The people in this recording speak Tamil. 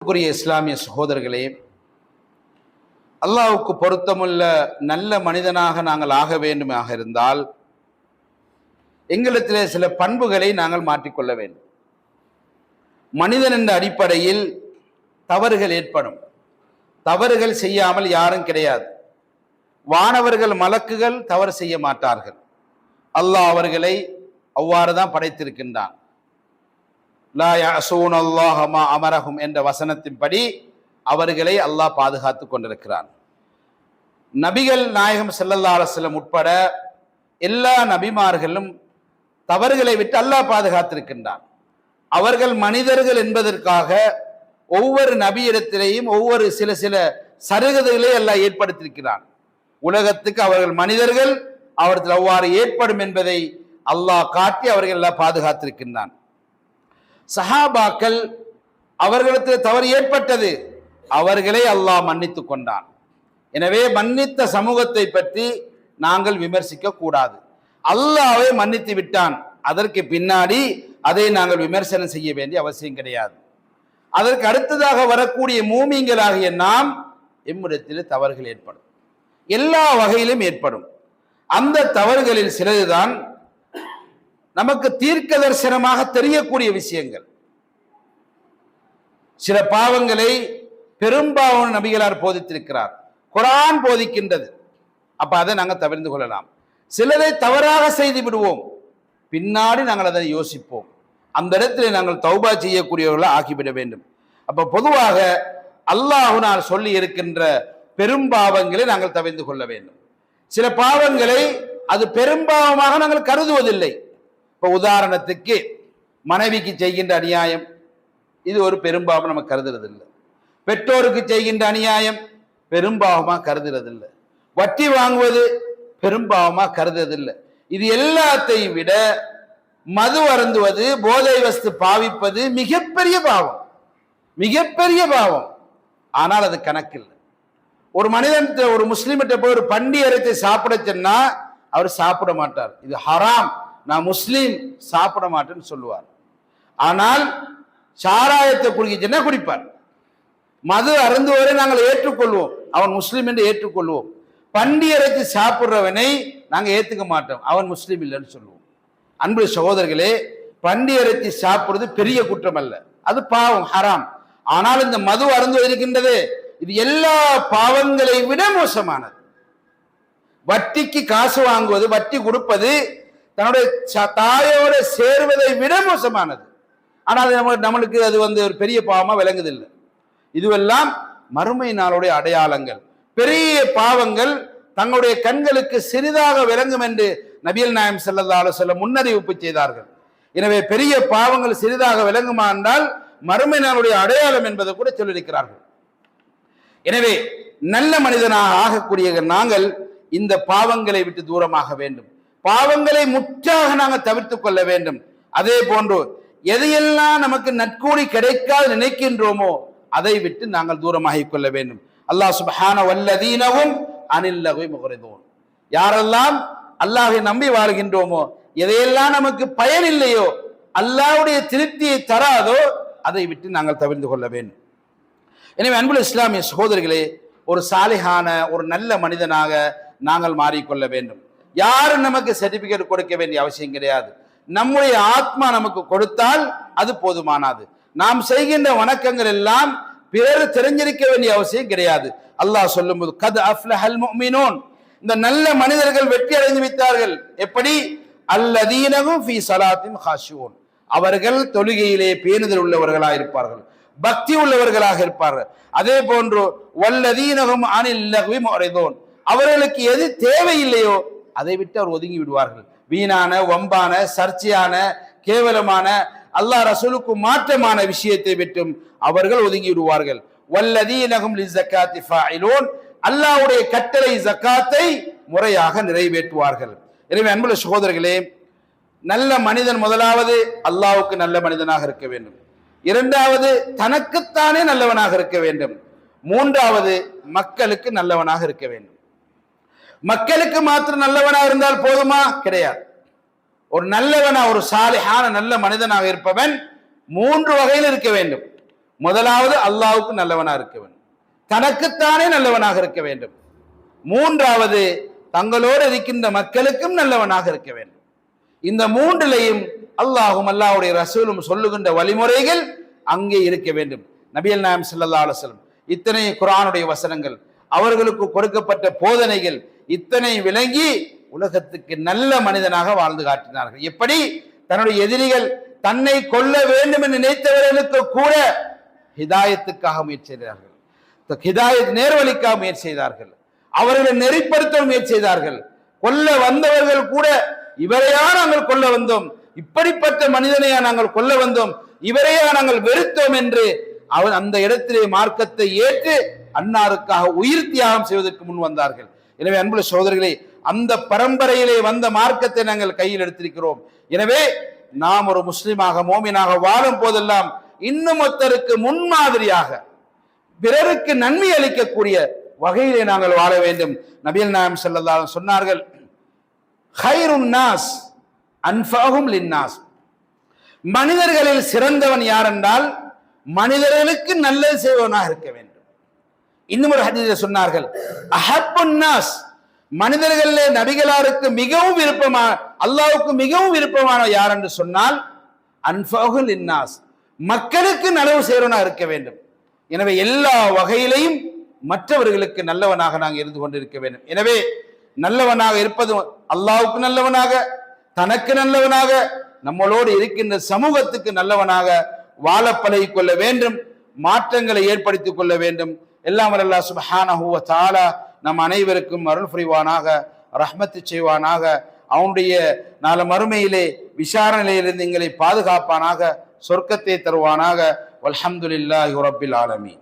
இஸ்லாமிய சகோதரர்களே, அல்லாஹ்வுக்கு பொருத்தமுள்ள நல்ல மனிதனாக நாங்கள் ஆக வேண்டுமாக இருந்தால் எங்களிடத்திலே சில பண்புகளை நாங்கள் மாற்றிக்கொள்ள வேண்டும். மனிதன் என்ற அடிப்படையில் தவறுகள் ஏற்படும். தவறுகள் செய்யாமல் யாரும் கிடையாது. வானவர்கள் மலக்குகள் தவறு செய்ய மாட்டார்கள். அல்லாஹ் அவர்களை அவ்வாறு தான் படைத்திருக்கின்றான். லா யஅஸூன அல்லாஹ மா அமரஹும் என்ற வசனத்தின்படி அவர்களை அல்லாஹ் பாதுகாத்து கொண்டிருக்கிறான். நபிகள் நாயகம் ஸல்லல்லாஹு அலைஹி வஸல்லம் உட்பட எல்லா நபிமார்களும் தவறுகளை விட்டு அல்லாஹ் பாதுகாத்திருக்கின்றான். அவர்கள் மனிதர்கள் என்பதற்காக ஒவ்வொரு நபியிடத்திலேயும் ஒவ்வொரு சில சருகதைகளை அல்லாஹ் ஏற்படுத்தியிருக்கிறான். உலகத்துக்கு அவர்கள் மனிதர்கள், அவர்கள் அவ்வாறு ஏற்படும் என்பதை அல்லாஹ் காட்டி அவர்கள் எல்லாம் பாதுகாத்திருக்கின்றான். சஹாபாக்கள் அவர்களிடத்தில் தவறு ஏற்பட்டது, அவர்களை அல்லாஹ் மன்னித்து கொண்டான். எனவே மன்னித்த சமூகத்தை பற்றி நாங்கள் விமர்சிக்க கூடாது. அல்லாஹ்வை மன்னித்து விட்டான், அதற்கு பின்னாடி அதை நாங்கள் விமர்சனம் செய்ய வேண்டிய அவசியம் கிடையாது. அதற்கு அடுத்ததாக வரக்கூடிய மூமின்களாகிய நாம் எம்மிடத்தில் தவறுகள் ஏற்படும், எல்லா வகையிலும் ஏற்படும். அந்த தவறுகளில் சிலதுதான் நமக்கு தீர்க்க தரிசனமாக தெரியக்கூடிய விஷயங்கள். சில பாவங்களை பெரும்பாவன நபிகளார் போதித்திருக்கிறார், குர்ஆன் போதிக்கின்றது. அப்ப அதை நாங்கள் தவிர்த்து கொள்ளலாம். சிலரை தவறாக செய்து விடுவோம், பின்னாடி நாங்கள் அதை யோசிப்போம். அந்த இடத்துல நாங்கள் தௌபா செய்யக்கூடியவர்களாக ஆக்கிவிட வேண்டும். அப்ப பொதுவாக அல்லாஹ்வினால் சொல்லி இருக்கின்ற பெரும்பாவங்களை நாங்கள் தவிர்த்து கொள்ள வேண்டும். சில பாவங்களை அது பெரும்பாவமாக நாங்கள் கருதுவதில்லை. இப்ப உதாரணத்துக்கு மனைவிக்கு செய்கின்ற அநியாயம், இது ஒரு பெரும்பாவம் நம்ம கருதுறது இல்லை. பெற்றோருக்கு செய்கின்ற அநியாயம் பெரும்பாவமா கருதுறது இல்லை. வட்டி வாங்குவது பெரும்பாவமா கருதுறது இல்லை. இது எல்லாத்தையும் விட மது அருந்துவது, போதை வஸ்து பாவிப்பது மிகப்பெரிய பாவம், மிகப்பெரிய பாவம். ஆனால் அது கணக்கில்லை. ஒரு மனிதன் ஒரு முஸ்லீம்கிட்ட போய் ஒரு பண்டி அரைத்தை சாப்பிட சொன்னா அவர் சாப்பிட மாட்டார், இது ஹராம், நான் முஸ்லீம், சாப்பிட மாட்டேன்னு சொல்லுவார். ஆனால் சாராயத்தை குடிக்கச்சுன்னா குடிப்பார். மது அருந்துவரை நாங்கள் ஏற்றுக்கொள்வோம், அவன் முஸ்லீம் என்று ஏற்றுக்கொள்வோம். பண்டி அரைத்து சாப்பிட்றவனை நாங்கள் ஏற்றுக்க மாட்டோம், அவன் முஸ்லீம் இல்லைன்னு சொல்லுவோம். அன்பு சகோதரர்களே, பண்டி அரைத்து சாப்பிடுறது பெரிய குற்றம் அல்ல, அது பாவம், ஹராம். ஆனால் இந்த மது அருந்துவது இருக்கின்றது, இது எல்லா பாவங்களை விட மோசமானது. வட்டிக்கு காசு வாங்குவது, வட்டி கொடுப்பது, தன்னுடைய தாயோட சேர்வதை விட மோசமானது. ஆனால் நம்மளுக்கு அது ஒரு பெரிய பாவமா விளங்குதில்லை. இதுவெல்லாம் மறுமை நாளுடைய அடையாளங்கள். பெரிய பாவங்கள் தங்களுடைய கண்களுக்கு சிறிதாக விளங்கும் என்று நபிகள் நாயகம் ஸல்லல்லாஹு அலைஹி வஸல்லம் முன்னறிவிப்பு செய்தார்கள். எனவே பெரிய பாவங்கள் சிறிதாக விளங்குமா என்றால் மறுமை நாளுடைய அடையாளம் என்பதை கூட சொல்லியிருக்கிறார்கள். எனவே நல்ல மனிதனாக ஆகக்கூடிய நாங்கள் இந்த பாவங்களை விட்டு தூரமாக வேண்டும். பாவங்களை முற்றாக நாங்கள் தவிர்த்து கொள்ள வேண்டும். அதே போன்று எதையெல்லாம் நமக்கு நற்கூலி கிடைக்காது நினைக்கின்றோமோ அதை விட்டு நாங்கள் தூரமாகிக் கொள்ள வேண்டும். அல்லாஹ் சுப்ஹானஹு வல்லதீனஹும் அனில் லஹ்வி முக்ரிதூன், யாரெல்லாம் அல்லாஹ்வை நம்பி வாழ்கின்றோமோ, எதையெல்லாம் நமக்கு பயன் இல்லையோ, அல்லாஹ்வுடைய திருப்தியை தராதோ அதை விட்டு நாங்கள் தவிர்த்து கொள்ள வேண்டும். எனவே அன்புள்ள இஸ்லாமிய சகோதரர்களே, ஒரு சாலிஹான ஒரு நல்ல மனிதனாக நாங்கள் மாறிக்கொள்ள வேண்டும். யாரும் நமக்கு சர்டிபிகேட் கொடுக்க வேண்டிய அவசியம் கிடையாது. நம்முடைய ஆத்மா நமக்கு கொடுத்தால் அது போதுமானது. நாம் செய்கின்ற வணக்கங்கள் எல்லாம் பிறர் தெரிஞ்சிருக்க வேண்டிய அவசியம் கிடையாது. அல்லாஹ் சொல்லும்போது கத் அஃப்லஹல் முஃமினூன், இந்த நல்ல மனிதர்கள் வெற்றி அடைந்து விட்டார்கள். எப்படி? அல்லதீனஹும் ஃபீ ஸலாத்தின் காஷிஊன், அவர்கள் தொழுகையிலே பேணுதல் உள்ளவர்களாக இருப்பார்கள், பக்தி உள்ளவர்களாக இருப்பார்கள். அதே போன்று வல்லதீனஹும் அனில் லஹ்வி முஅரிதூன், அவர்களுக்கு எது தேவையில்லையோ அதை விட்டு அவர் ஒதுங்கி விடுவார்கள். வீணான, வம்பான, சர்ச்சையான, கேவலமான, அல்லாஹ் ரசூலுக்கு மாற்றமான விஷயத்தை விட்டும் அவர்கள் ஒதுங்கி விடுவார்கள். வல்லதீனஹும் லிஸகாத்தி ஃபாயிலூன், அல்லாஹ்வுடைய கட்டளை ஜகாத்தை முறையாக நிறைவேற்றுவார்கள். எனவே அன்புள்ள சகோதரர்களே, நல்ல மனிதன் முதலாவது அல்லாஹ்வுக்கு நல்ல மனிதனாக இருக்க வேண்டும். இரண்டாவது தனக்குத்தானே நல்லவனாக இருக்க வேண்டும். மூன்றாவது மக்களுக்கு நல்லவனாக இருக்க வேண்டும். மக்களுக்கு மாத்திரம் நல்லவனாக இருந்தால் போதுமா? கிடையாது. ஒரு நல்லவனா, ஒரு சாலிஹான நல்ல மனிதனாக இருப்பவன் மூன்று வகையில் இருக்க வேண்டும். முதலாவது அல்லாஹ்வுக்கு நல்லவனாக இருக்க வேண்டும், தனக்குத்தானே நல்லவனாக இருக்க வேண்டும். மூன்றாவது தங்களோடு இருக்கின்ற மக்களுக்கும் நல்லவனாக இருக்க வேண்டும். இந்த மூன்றிலையும் அல்லாஹும் அல்லாஹ்வுடைய ரசூலும் சொல்லுகின்ற வழிமுறைகள் அங்கே இருக்க வேண்டும். நபிகள் நாயகம் ஸல்லல்லாஹு அலைஹி வஸல்லம் இத்தனை குர்ஆனுடைய வசனங்கள், அவர்களுக்கு கொடுக்கப்பட்ட போதனைகள் இத்தனை விளங்கி உலகத்துக்கு நல்ல மனிதனாக வாழ்ந்து காட்டினார்கள். எப்படி தன்னுடைய எதிரிகள் தன்னை கொல்ல வேண்டும் என்று நினைத்தவர்களுக்கு கூட ஹிதாயத்துக்காக முயற்சி செய்தார்கள், ஹிதாயத் நேர்வழிக்காக முயற்சி செய்தார்கள், அவர்களை நெறிப்படுத்த முயற்சி செய்தார்கள். கொல்ல வந்தவர்கள் கூட இவரையா நாங்கள் கொல்ல வந்தோம், இப்படிப்பட்ட மனிதனையா நாங்கள் கொல்ல வந்தோம், இவரையா நாங்கள் வெறுத்தோம் என்று அவர் அந்த இடத்திலே மார்க்கத்தை ஏற்று அன்னாருக்காக உயிர் தியாகம் செய்வதற்கு முன் வந்தார்கள். எனவே அன்புள்ள சகோதரர்களே, அந்த பரம்பரையிலே வந்த மார்க்கத்தை நாங்கள் கையில் எடுத்திருக்கிறோம். எனவே நாம் ஒரு முஸ்லிமாக மோமினாக வாழும் போதெல்லாம் இன்னும் ஒருத்தருக்கு முன்மாதிரியாக பிறருக்கு நன்மை அளிக்கக்கூடிய வகையிலே நாங்கள் வாழ வேண்டும். நபிகள் நாயகம் ஸல்லல்லாஹு அலைஹி வஸல்லம் சொன்னார்கள், ஹைருன் நாஸ் அன்ஃபஹும் லின்னாஸ். மனிதர்களில் சிறந்தவன் யார் என்றால் மனிதர்களுக்கு நல்லது செய்வனாக இருக்க வேண்டும். இன்னும் ஒரு ஹதீஸில் சொன்னார்கள், அஹப்புன் நாஸ், மனிதர்களிலே நபிகளாருக்கு மிகவும் விருப்பமான, அல்லாஹ்வுக்கு மிகவும் விருப்பமான யார் என்று சொன்னால் அன்ஃபஹு லின்னாஸ், மக்களுக்கு நலவு செய்வனாக இருக்க வேண்டும். எனவே எல்லா வகையிலையும் மற்றவர்களுக்கு நல்லவனாக நாங்கள் இருந்து கொண்டிருக்க வேண்டும். எனவே நல்லவனாக இருப்பது அல்லாஹ்வுக்கு நல்லவனாக, தனக்கு நல்லவனாக, நம்மளோடு இருக்கின்ற சமூகத்துக்கு நல்லவனாக வாழ பழகிக் கொள்ள வேண்டும், மாற்றங்களை ஏற்படுத்திக் கொள்ள வேண்டும். எல்லாம் வல்ல அல்லாஹ் சுப்ஹானஹு வ தஆலா நம் அனைவருக்கும் அருள் புரிவானாக, ரஹ்மத்து செய்வானாக, அவனுடைய நாள மறுமையிலே விசாரணையிலிருந்து எங்களை பாதுகாப்பானாக, சொர்க்கத்தை தருவானாக. வல்ஹம்துலில்லாஹி ரப்பில் ஆலமீன்.